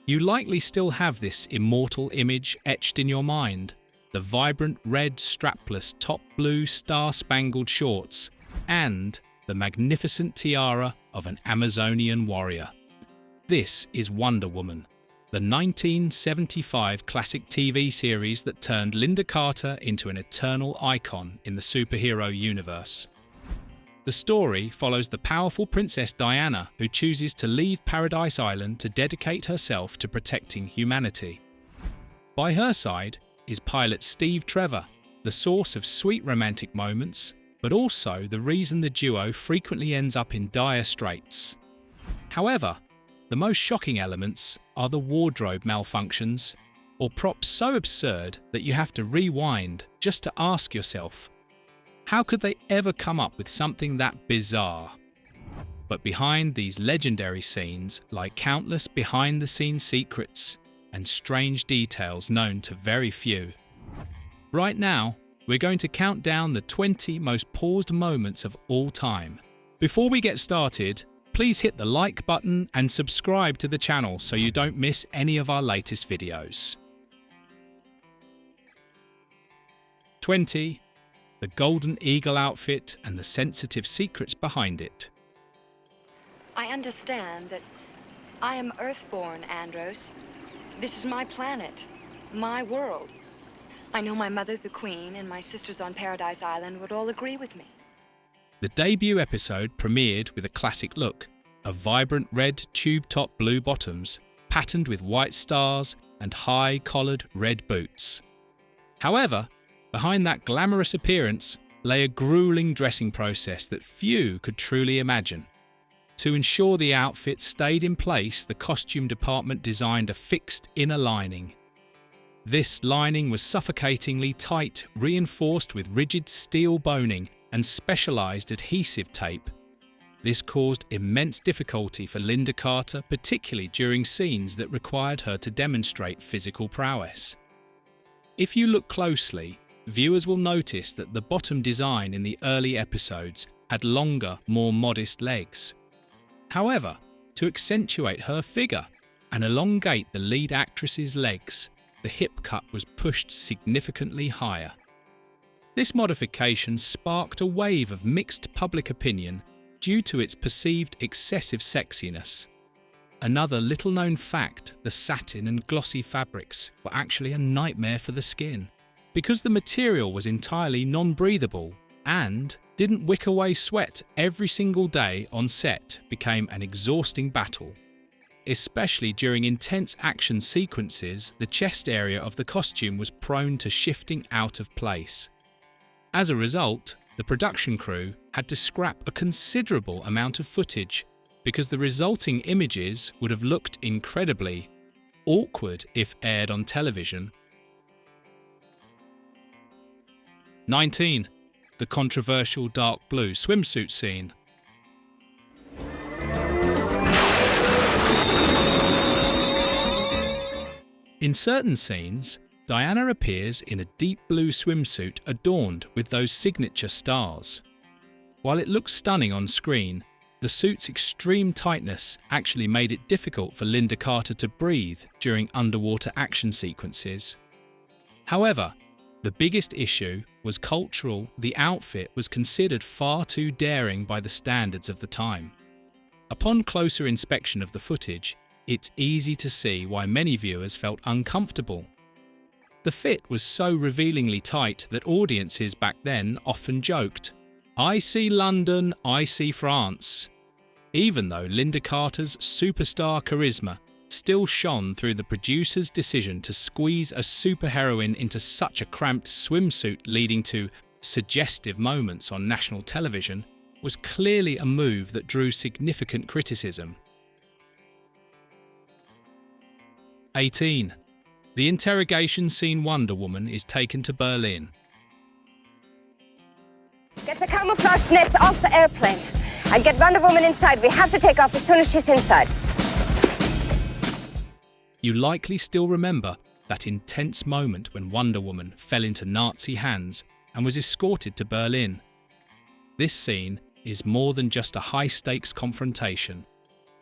You likely still have this immortal image etched in your mind, the vibrant red strapless top blue star-spangled shorts, and the magnificent tiara of an Amazonian warrior. This is Wonder Woman, the 1975 classic TV series that turned Linda Carter into an eternal icon in the superhero universe. The story follows the powerful Princess Diana, who chooses to leave Paradise Island to dedicate herself to protecting humanity. By her side is pilot Steve Trevor, the source of sweet romantic moments, but also the reason the duo frequently ends up in dire straits. However, the most shocking elements are the wardrobe malfunctions, or props so absurd that you have to rewind just to ask yourself, how could they ever come up with something that bizarre? But behind these legendary scenes lie countless behind-the-scenes secrets and strange details known to very few. Right now, we're going to count down the 20 most paused moments of all time. Before we get started, please hit the like button and subscribe to the channel so you don't miss any of our latest videos. 20. The Golden Eagle outfit and the sensitive secrets behind it. I understand that I am Earthborn, Andros. This is my planet, my world. I know my mother, the Queen, and my sisters on Paradise Island would all agree with me. The debut episode premiered with a classic look, a vibrant red tube-top blue bottoms, patterned with white stars and high-collared red boots. However, behind that glamorous appearance lay a grueling dressing process that few could truly imagine. To ensure the outfit stayed in place, the costume department designed a fixed inner lining. This lining was suffocatingly tight, reinforced with rigid steel boning and specialized adhesive tape. This caused immense difficulty for Linda Carter, particularly during scenes that required her to demonstrate physical prowess. If you look closely, viewers will notice that the bottom design in the early episodes had longer, more modest legs. However, to accentuate her figure and elongate the lead actress's legs, the hip cut was pushed significantly higher. This modification sparked a wave of mixed public opinion due to its perceived excessive sexiness. Another little-known fact, the satin and glossy fabrics were actually a nightmare for the skin, because the material was entirely non-breathable and didn't wick away sweat. Every single day on set became an exhausting battle. Especially during intense action sequences, the chest area of the costume was prone to shifting out of place. As a result, the production crew had to scrap a considerable amount of footage because the resulting images would have looked incredibly awkward if aired on television. 19. The controversial dark blue swimsuit scene. In certain scenes, Diana appears in a deep blue swimsuit adorned with those signature stars. While it looks stunning on screen, the suit's extreme tightness actually made it difficult for Linda Carter to breathe during underwater action sequences. However, the biggest issue was cultural. The outfit was considered far too daring by the standards of the time. Upon closer inspection of the footage, it's easy to see why many viewers felt uncomfortable. The fit was so revealingly tight that audiences back then often joked, "I see London, I see France," even though Linda Carter's superstar charisma still shone through. The producer's decision to squeeze a superheroine into such a cramped swimsuit, leading to suggestive moments on national television, was clearly a move that drew significant criticism. 18. The interrogation scene Wonder Woman is taken to Berlin. Get the camouflage nets off the airplane and get Wonder Woman inside. We have to take off as soon as she's inside. You likely still remember that intense moment when Wonder Woman fell into Nazi hands and was escorted to Berlin. This scene is more than just a high-stakes confrontation.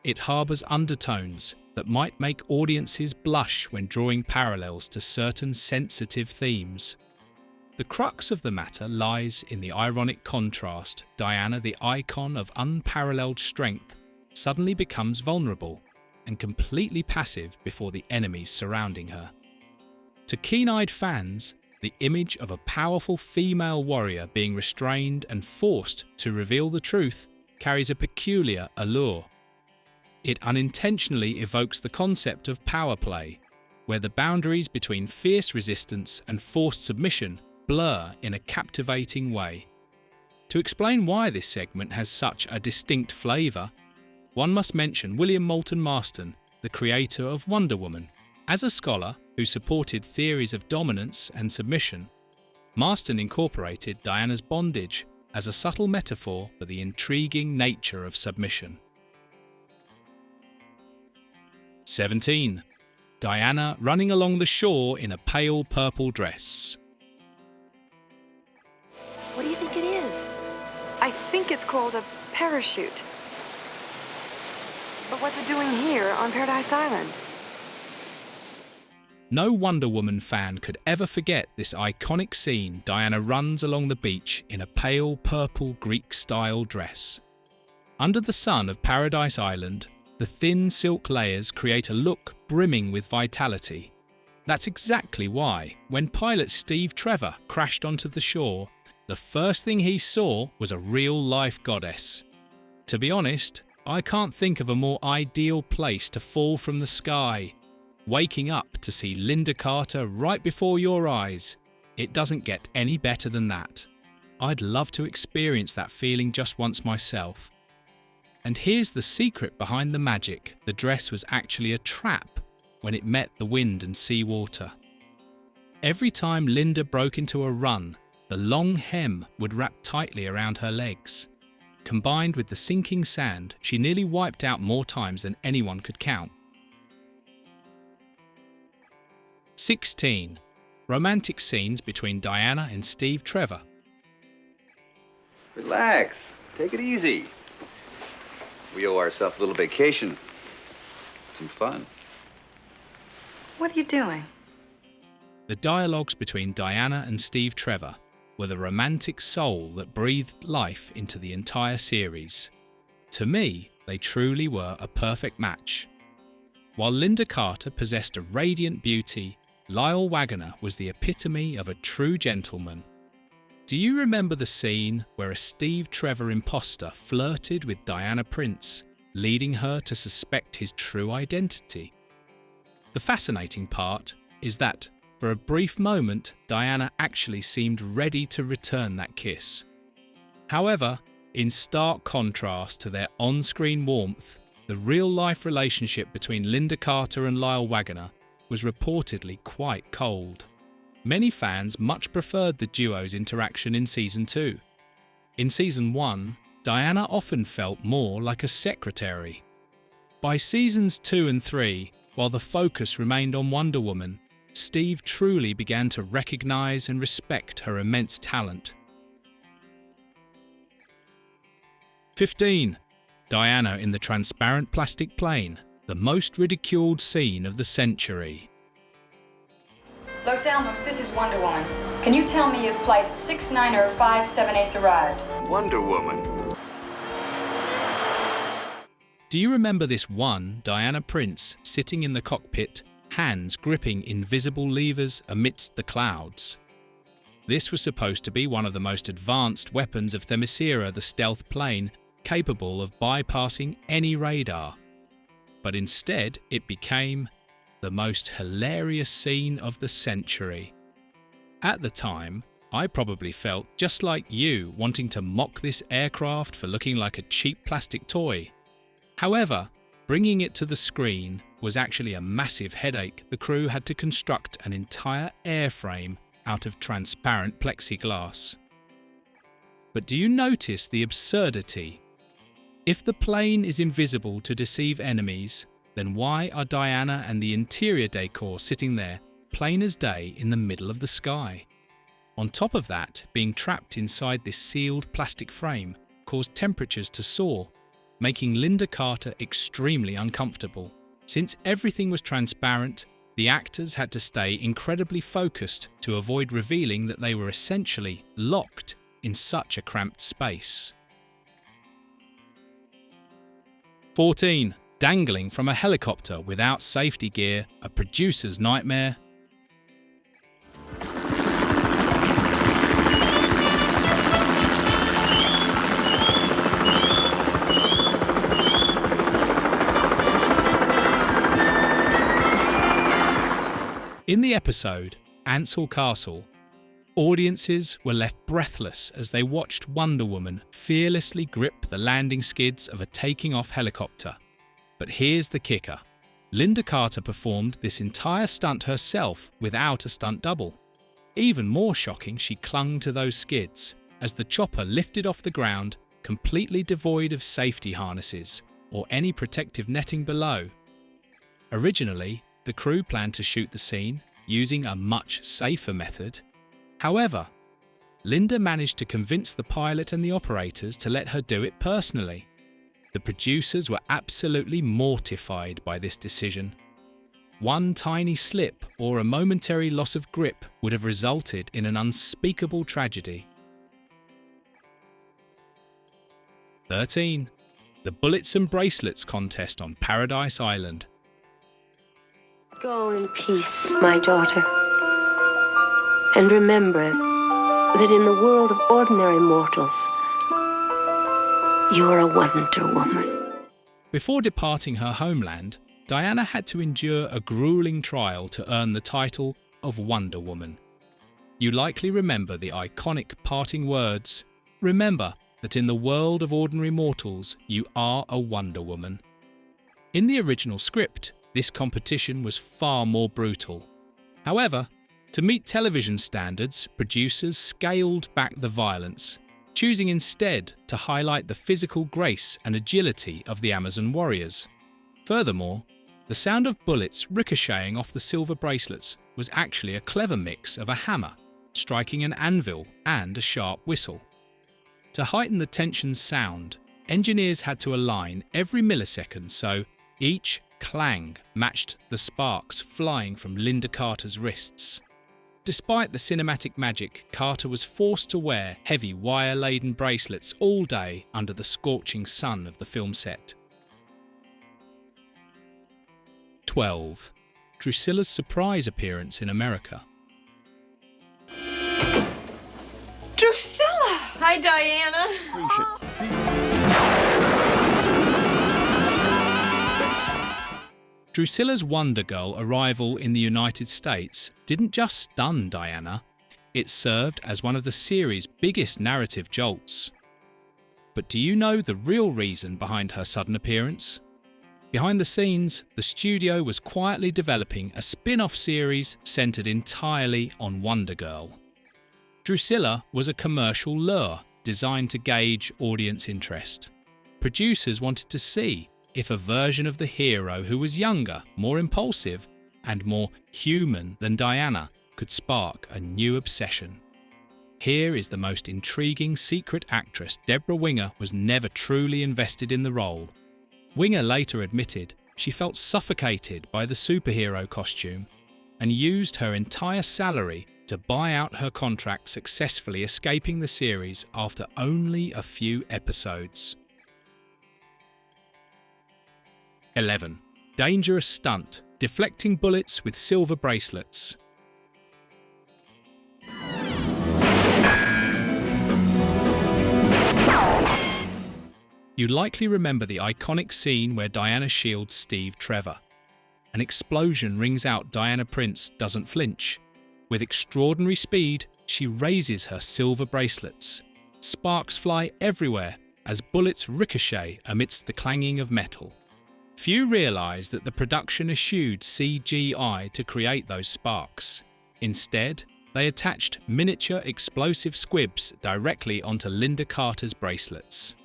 It harbours undertones that might make audiences blush when drawing parallels to certain sensitive themes. The crux of the matter lies in the ironic contrast Diana, the icon of unparalleled strength, suddenly becomes vulnerable and completely passive before the enemies surrounding her. To keen-eyed fans, the image of a powerful female warrior being restrained and forced to reveal the truth carries a peculiar allure. It unintentionally evokes the concept of power play, where the boundaries between fierce resistance and forced submission blur in a captivating way. To explain why this segment has such a distinct flavour, one must mention William Moulton Marston, the creator of Wonder Woman. As a scholar who supported theories of dominance and submission, Marston incorporated Diana's bondage as a subtle metaphor for the intriguing nature of submission. 17. Diana running along the shore in a pale purple dress. What do you think it is? I think it's called a parachute. But what's it doing here on Paradise Island? No Wonder Woman fan could ever forget this iconic scene. Diana runs along the beach in a pale purple Greek-style dress. Under the sun of Paradise Island, the thin silk layers create a look brimming with vitality. That's exactly why, when pilot Steve Trevor crashed onto the shore, the first thing he saw was a real-life goddess. To be honest, I can't think of a more ideal place to fall from the sky. Waking up to see Linda Carter right before your eyes, it doesn't get any better than that. I'd love to experience that feeling just once myself. And here's the secret behind the magic: the dress was actually a trap when it met the wind and sea water. Every time Linda broke into a run, the long hem would wrap tightly around her legs. Combined with the sinking sand, she nearly wiped out more times than anyone could count. 16. Romantic scenes between Diana and Steve Trevor. Relax. Take it easy. We owe ourselves a little vacation. Some fun. What are you doing? The dialogues between Diana and Steve Trevor were the romantic soul that breathed life into the entire series. To me, they truly were a perfect match. While Linda Carter possessed a radiant beauty, Lyle Waggoner was the epitome of a true gentleman. Do you remember the scene where a Steve Trevor imposter flirted with Diana Prince, leading her to suspect his true identity? The fascinating part is that, for a brief moment, Diana actually seemed ready to return that kiss. However, in stark contrast to their on-screen warmth, the real-life relationship between Linda Carter and Lyle Waggoner was reportedly quite cold. Many fans much preferred the duo's interaction in Season 2. In Season 1, Diana often felt more like a secretary. By Seasons 2 and 3, while the focus remained on Wonder Woman, Steve truly began to recognise and respect her immense talent. 15. Diana in the transparent plastic plane, the most ridiculed scene of the century. Los Alamos, this is Wonder Woman. Can you tell me if flight 69 or 578's arrived? Wonder Woman. Do you remember this one Diana Prince sitting in the cockpit, hands gripping invisible levers amidst the clouds? This was supposed to be one of the most advanced weapons of Themyscira, the stealth plane, capable of bypassing any radar. But instead, it became the most hilarious scene of the century. At the time, I probably felt just like you, wanting to mock this aircraft for looking like a cheap plastic toy. However, bringing it to the screen was actually a massive headache. The crew had to construct an entire airframe out of transparent plexiglass. But do you notice the absurdity? If the plane is invisible to deceive enemies, then why are Diana and the interior decor sitting there, plain as day, in the middle of the sky? On top of that, being trapped inside this sealed plastic frame caused temperatures to soar, making Linda Carter extremely uncomfortable. Since everything was transparent, the actors had to stay incredibly focused to avoid revealing that they were essentially locked in such a cramped space. 14. Dangling from a helicopter without safety gear, a producer's nightmare. In the episode Ansel Castle, audiences were left breathless as they watched Wonder Woman fearlessly grip the landing skids of a taking-off helicopter. But here's the kicker. Linda Carter performed this entire stunt herself without a stunt double. Even more shocking, she clung to those skids as the chopper lifted off the ground, completely devoid of safety harnesses or any protective netting below. Originally, the crew planned to shoot the scene using a much safer method. However, Linda managed to convince the pilot and the operators to let her do it personally. The producers were absolutely mortified by this decision. One tiny slip or a momentary loss of grip would have resulted in an unspeakable tragedy. 13. The Bullets and Bracelets contest on Paradise Island. Go in peace, my daughter. And remember that in the world of ordinary mortals, you are a Wonder Woman. Before departing her homeland, Diana had to endure a grueling trial to earn the title of Wonder Woman. You likely remember the iconic parting words, "Remember that in the world of ordinary mortals, you are a Wonder Woman." In the original script, this competition was far more brutal. However, to meet television standards, producers scaled back the violence, choosing instead to highlight the physical grace and agility of the Amazon warriors. Furthermore, the sound of bullets ricocheting off the silver bracelets was actually a clever mix of a hammer, striking an anvil, and a sharp whistle. To heighten the tension's sound, engineers had to align every millisecond so each clang matched the sparks flying from Linda Carter's wrists. Despite the cinematic magic, Carter was forced to wear heavy wire-laden bracelets all day under the scorching sun of the film set. 12. Drusilla's surprise appearance in America. Drusilla! Hi, Diana. Drusilla's Wonder Girl arrival in the United States didn't just stun Diana, it served as one of the series' biggest narrative jolts. But do you know the real reason behind her sudden appearance? Behind the scenes, the studio was quietly developing a spin-off series centered entirely on Wonder Girl. Drusilla was a commercial lure designed to gauge audience interest. Producers wanted to see if a version of the hero who was younger, more impulsive, and more human than Diana could spark a new obsession. Here is the most intriguing secret actress. Deborah Winger was never truly invested in the role. Winger later admitted she felt suffocated by the superhero costume and used her entire salary to buy out her contract, successfully escaping the series after only a few episodes. 11. Dangerous stunt, deflecting bullets with silver bracelets. You likely remember the iconic scene where Diana shields Steve Trevor. An explosion rings out. Diana Prince doesn't flinch. With extraordinary speed, she raises her silver bracelets. Sparks fly everywhere as bullets ricochet amidst the clanging of metal. Few realise that the production eschewed CGI to create those sparks. Instead, they attached miniature explosive squibs directly onto Linda Carter's bracelets.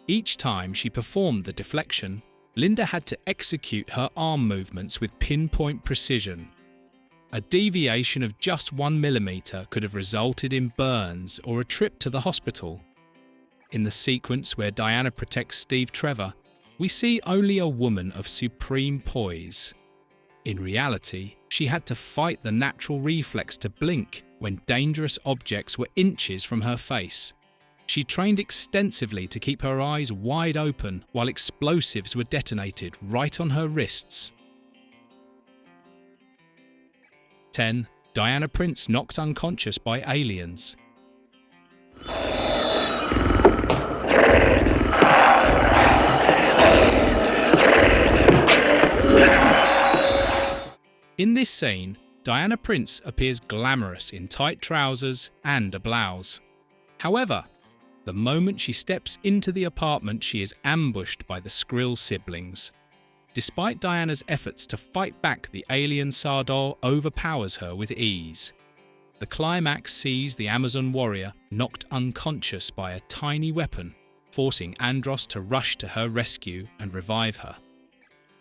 Each time she performed the deflection, Linda had to execute her arm movements with pinpoint precision. A deviation of just 1 millimeter could have resulted in burns or a trip to the hospital. In the sequence where Diana protects Steve Trevor, we see only a woman of supreme poise. In reality, she had to fight the natural reflex to blink when dangerous objects were inches from her face. She trained extensively to keep her eyes wide open while explosives were detonated right on her wrists. 10. Diana Prince knocked unconscious by aliens. In this scene, Diana Prince appears glamorous in tight trousers and a blouse. However, the moment she steps into the apartment, she is ambushed by the Skrill siblings. Despite Diana's efforts to fight back, the alien Sardar overpowers her with ease. The climax sees the Amazon warrior knocked unconscious by a tiny weapon, forcing Andros to rush to her rescue and revive her.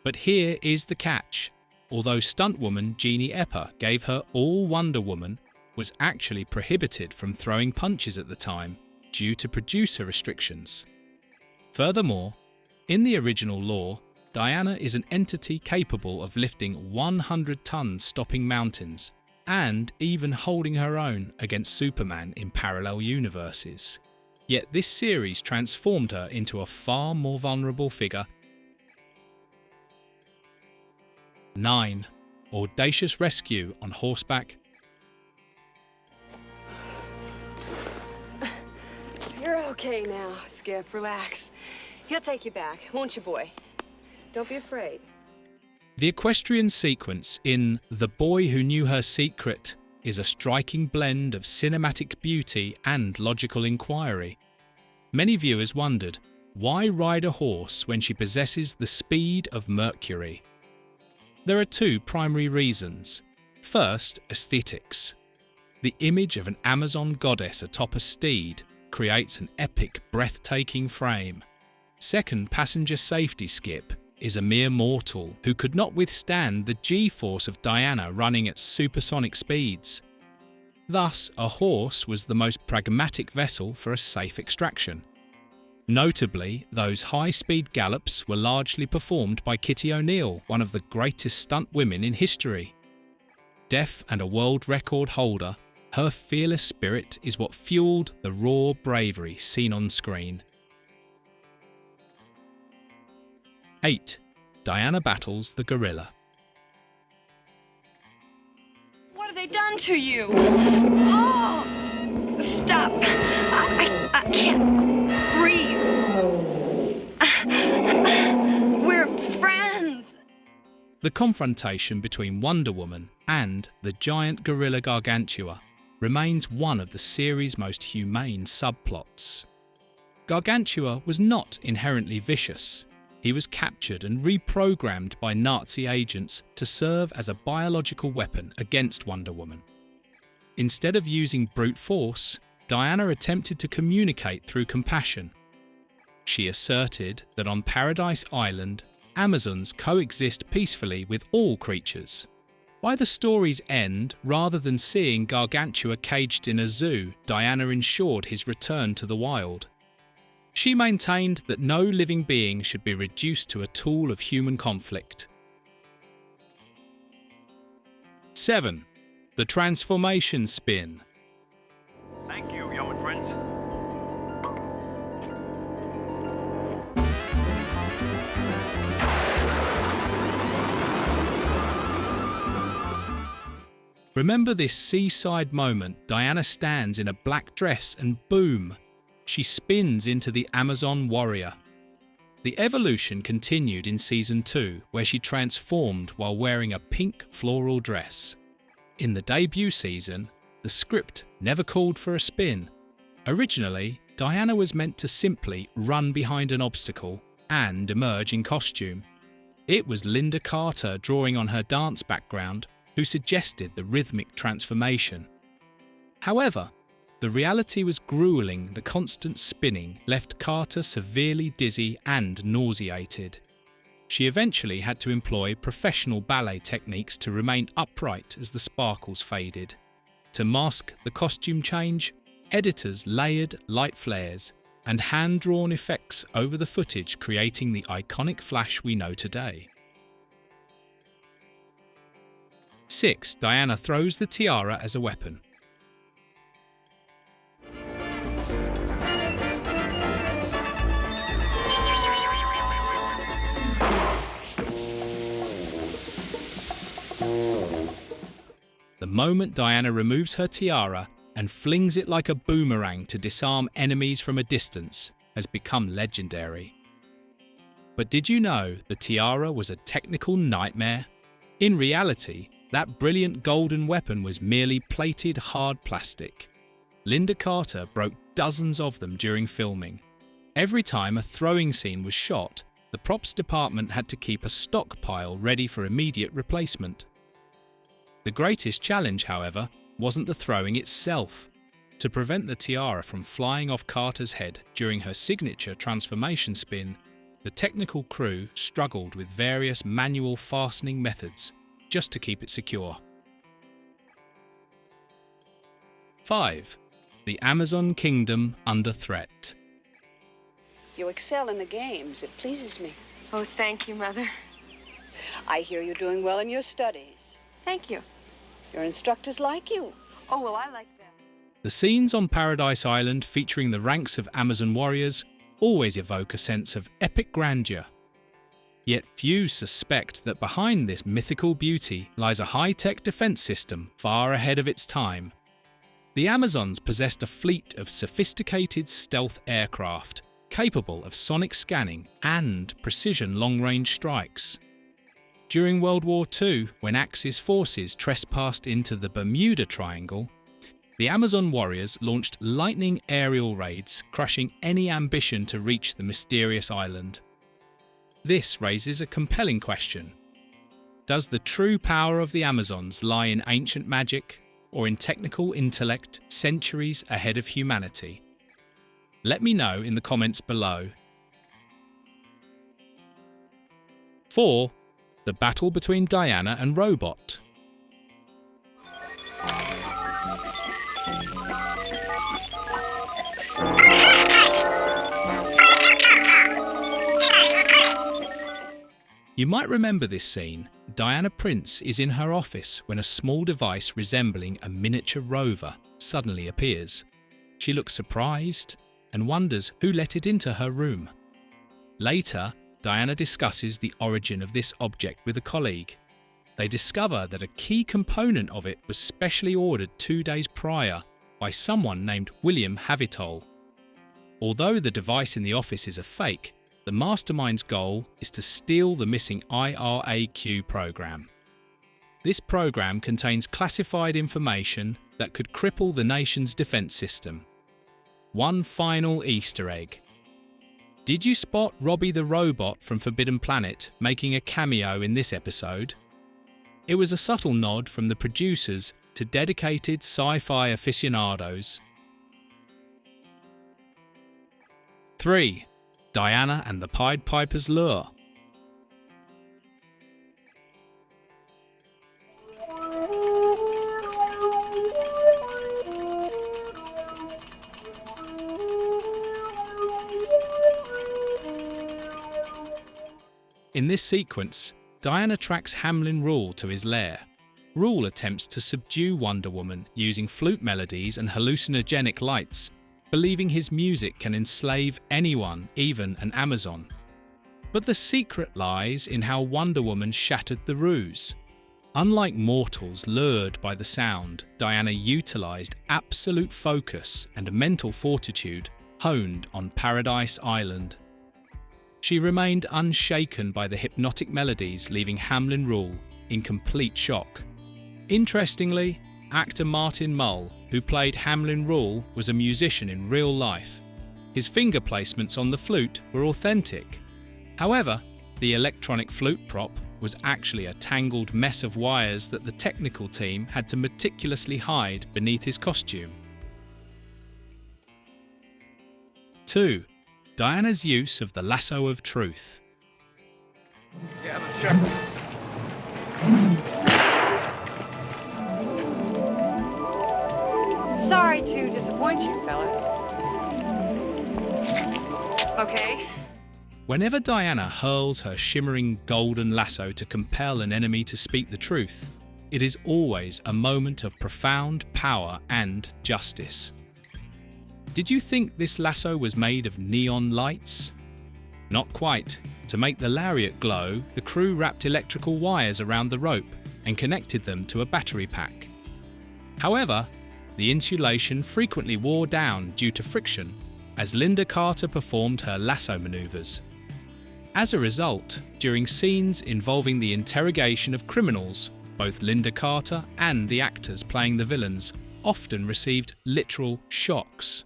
But here is the catch. Although stuntwoman Jeannie Epper gave her all Wonder Woman, was actually prohibited from throwing punches at the time due to producer restrictions. Furthermore, in the original lore, Diana is an entity capable of lifting 100 tons stopping mountains and even holding her own against Superman in parallel universes. Yet this series transformed her into a far more vulnerable figure. 9. Audacious rescue on horseback. You're okay now, Skip. Relax. He'll take you back, won't you, boy? Don't be afraid. The equestrian sequence in The Boy Who Knew Her Secret is a striking blend of cinematic beauty and logical inquiry. Many viewers wondered, why ride a horse when she possesses the speed of Mercury? There are two primary reasons. First, aesthetics. The image of an Amazon goddess atop a steed creates an epic, breathtaking frame. Second, passenger safety. Skip is a mere mortal who could not withstand the G-force of Diana running at supersonic speeds. Thus, a horse was the most pragmatic vessel for a safe extraction. Notably, those high-speed gallops were largely performed by Kitty O'Neill, one of the greatest stunt women in history. Deaf and a world record holder, her fearless spirit is what fueled the raw bravery seen on screen. 8. Diana battles the gorilla. What have they done to you? Oh! Stop! I can't breathe. We're friends. The confrontation between Wonder Woman and the giant gorilla Gargantua remains one of the series' most humane subplots. Gargantua was not inherently vicious. He was captured and reprogrammed by Nazi agents to serve as a biological weapon against Wonder Woman. Instead of using brute force, Diana attempted to communicate through compassion. She asserted that on Paradise Island, Amazons coexist peacefully with all creatures. By the story's end, rather than seeing Gargantua caged in a zoo, Diana ensured his return to the wild. She maintained that no living being should be reduced to a tool of human conflict. 7. The transformation spin. Thank you, young friends. Remember this seaside moment? Diana stands in a black dress and boom, she spins into the Amazon warrior. The evolution continued in Season 2, where she transformed while wearing a pink floral dress. In the debut season, the script never called for a spin. Originally, Diana was meant to simply run behind an obstacle and emerge in costume. It was Linda Carter, drawing on her dance background, who suggested the rhythmic transformation. However, the reality was grueling. The constant spinning left Carter severely dizzy and nauseated. She eventually had to employ professional ballet techniques to remain upright as the sparkles faded. To mask the costume change, editors layered light flares and hand-drawn effects over the footage, creating the iconic flash we know today. 6. Diana throws the tiara as a weapon. The moment Diana removes her tiara and flings it like a boomerang to disarm enemies from a distance has become legendary. But did you know the tiara was a technical nightmare? In reality, that brilliant golden weapon was merely plated hard plastic. Linda Carter broke dozens of them during filming. Every time a throwing scene was shot, the props department had to keep a stockpile ready for immediate replacement. The greatest challenge, however, wasn't the throwing itself. To prevent the tiara from flying off Carter's head during her signature transformation spin, the technical crew struggled with various manual fastening methods just to keep it secure. 5. The Amazon Kingdom under threat. You excel in the games. It pleases me. Oh, thank you, Mother. I hear you're doing well in your studies. Thank you. Your instructors like you. Oh, well, I like them. The scenes on Paradise Island featuring the ranks of Amazon warriors always evoke a sense of epic grandeur. Yet few suspect that behind this mythical beauty lies a high-tech defense system far ahead of its time. The Amazons possessed a fleet of sophisticated stealth aircraft capable of sonic scanning and precision long-range strikes. During World War II, when Axis forces trespassed into the Bermuda Triangle, the Amazon warriors launched lightning aerial raids, crushing any ambition to reach the mysterious island. This raises a compelling question. Does the true power of the Amazons lie in ancient magic or in technical intellect centuries ahead of humanity? Let me know in the comments below. 4. The battle between Diana and Robot. You might remember this scene. Diana Prince is in her office when a small device resembling a miniature rover suddenly appears. She looks surprised and wonders who let it into her room. Later, Diana discusses the origin of this object with a colleague. They discover that a key component of it was specially ordered 2 days prior by someone named William Havitol. Although the device in the office is a fake, the mastermind's goal is to steal the missing IRAQ program. This program contains classified information that could cripple the nation's defense system. One final Easter egg. Did you spot Robbie the Robot from Forbidden Planet making a cameo in this episode? It was a subtle nod from the producers to dedicated sci-fi aficionados. 3. Diana and the Pied Piper's lure. In this sequence, Diana tracks Hamlin Rule to his lair. Rule attempts to subdue Wonder Woman using flute melodies and hallucinogenic lights, believing his music can enslave anyone, even an Amazon. But the secret lies in how Wonder Woman shattered the ruse. Unlike mortals lured by the sound, Diana utilized absolute focus and mental fortitude honed on Paradise Island. She remained unshaken by the hypnotic melodies, leaving Hamlin Rule in complete shock. Interestingly, actor Martin Mull, who played Hamlin Rule, was a musician in real life. His finger placements on the flute were authentic. However, the electronic flute prop was actually a tangled mess of wires that the technical team had to meticulously hide beneath his costume. 2. Diana's use of the lasso of truth. Yeah, let's check. Sorry to disappoint you, fellas. Okay. Whenever Diana hurls her shimmering golden lasso to compel an enemy to speak the truth, it is always a moment of profound power and justice. Did you think this lasso was made of neon lights? Not quite. To make the lariat glow, the crew wrapped electrical wires around the rope and connected them to a battery pack. However, the insulation frequently wore down due to friction as Linda Carter performed her lasso maneuvers. As a result, during scenes involving the interrogation of criminals, both Linda Carter and the actors playing the villains often received literal shocks.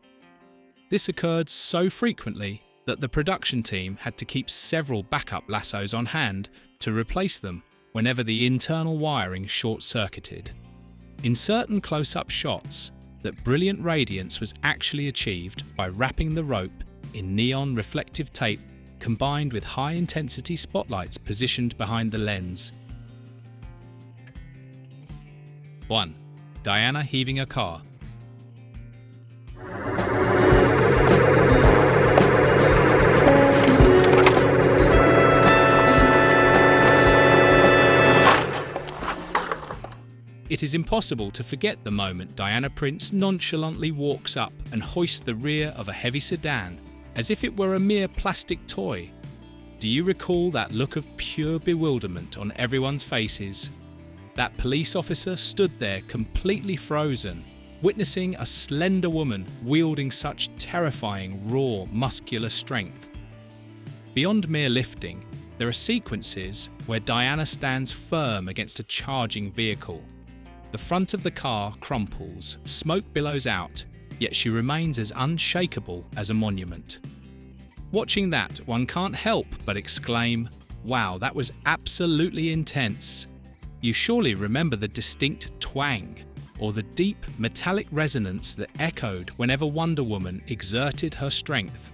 This occurred so frequently that the production team had to keep several backup lassos on hand to replace them whenever the internal wiring short-circuited. In certain close-up shots, that brilliant radiance was actually achieved by wrapping the rope in neon reflective tape combined with high-intensity spotlights positioned behind the lens. 1. Diana heaving a car. It is impossible to forget the moment Diana Prince nonchalantly walks up and hoists the rear of a heavy sedan as if it were a mere plastic toy. Do you recall that look of pure bewilderment on everyone's faces? That police officer stood there completely frozen, witnessing a slender woman wielding such terrifying, raw, muscular strength. Beyond mere lifting, there are sequences where Diana stands firm against a charging vehicle. The front of the car crumples, smoke billows out, yet she remains as unshakable as a monument. Watching that, one can't help but exclaim, "Wow, that was absolutely intense." You surely remember the distinct twang, or the deep metallic resonance that echoed whenever Wonder Woman exerted her strength.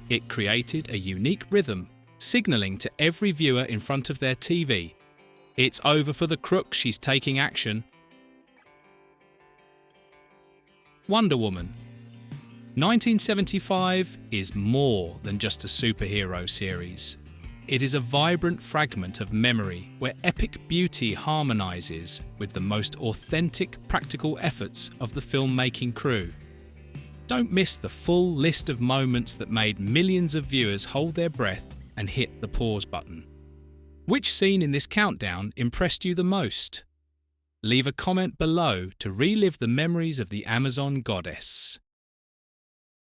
It created a unique rhythm, signaling to every viewer in front of their TV, "It's over for the crook, she's taking action." Wonder Woman. 1975 is more than just a superhero series. It is a vibrant fragment of memory where epic beauty harmonizes with the most authentic practical efforts of the filmmaking crew. Don't miss the full list of moments that made millions of viewers hold their breath and hit the pause button. Which scene in this countdown impressed you the most? Leave a comment below to relive the memories of the Amazon goddess.